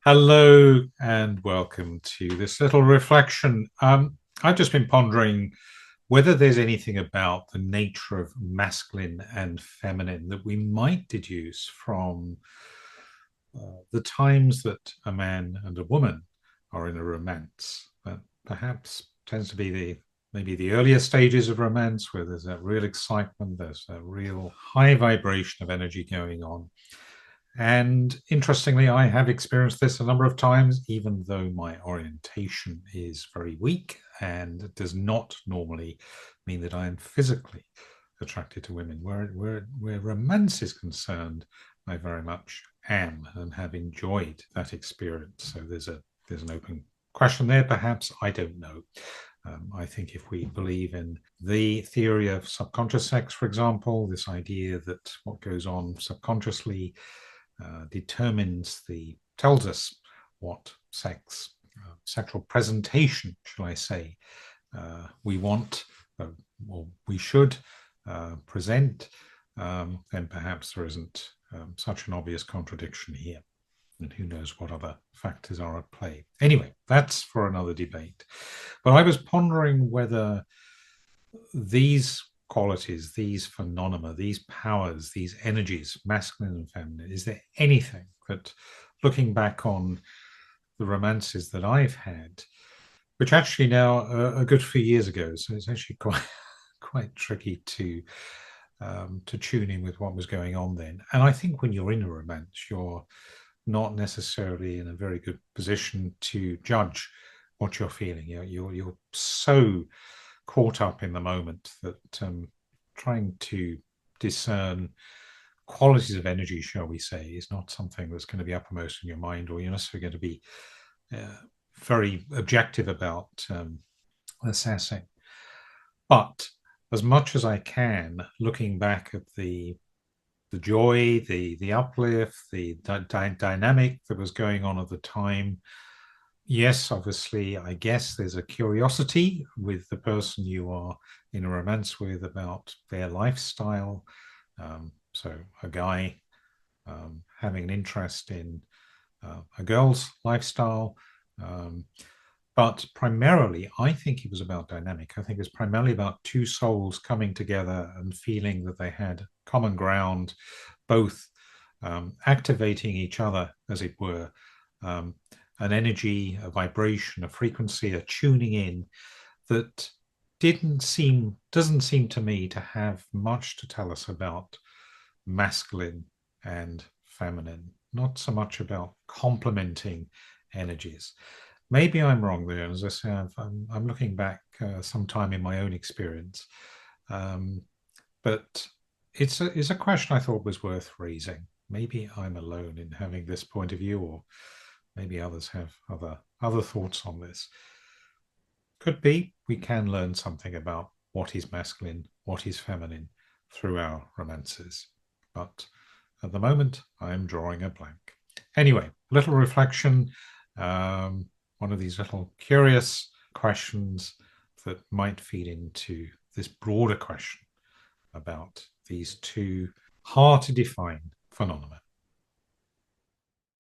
Hello and welcome to this little reflection. I've just been pondering whether there's anything about the nature of masculine and feminine that we might deduce from the times that a man and a woman are in a romance. That perhaps tends to be maybe the earlier stages of romance where there's that real excitement, there's that real high vibration of energy going on. And interestingly, I have experienced this a number of times, even though my orientation is very weak and does not normally mean that I am physically attracted to women. Where romance is concerned, I very much am and have enjoyed that experience. So there's an open question there, perhaps. I don't know. I think if we believe in the theory of subconscious sex, for example, this idea that what goes on subconsciously tells us what sexual presentation, shall I say, we want or we should present, then perhaps there isn't such an obvious contradiction here. And who knows what other factors are at play. Anyway, that's for another debate. But I was pondering whether these qualities, these phenomena, these powers, these energies, masculine and feminine, is there anything that, looking back on the romances that I've had, which actually now a good few years ago, so it's actually quite tricky to tune in with what was going on then. And I think when you're in a romance, you're not necessarily in a very good position to judge what you're feeling. You're so caught up in the moment that trying to discern qualities of energy, shall we say, is not something that's going to be uppermost in your mind, or you're necessarily going to be very objective about assessing. But as much as I can, looking back at the joy, the uplift, the dynamic that was going on at the time. Yes, obviously, I guess there's a curiosity with the person you are in a romance with about their lifestyle. So a guy having an interest in a girl's lifestyle. But primarily, I think it was about dynamic. I think it was primarily about two souls coming together and feeling that they had common ground, both activating each other, as it were, an energy, a vibration, a frequency, a tuning in that doesn't seem to me to have much to tell us about masculine and feminine, not so much about complementing energies. Maybe I'm wrong there. As I say, I'm looking back sometime in my own experience. But it's a question I thought was worth raising. Maybe I'm alone in having this point of view, or maybe others have other thoughts on this. Could be we can learn something about what is masculine, what is feminine through our romances. But at the moment, I'm drawing a blank. Anyway, little reflection. One of these little curious questions that might feed into this broader question about these two hard to define phenomena.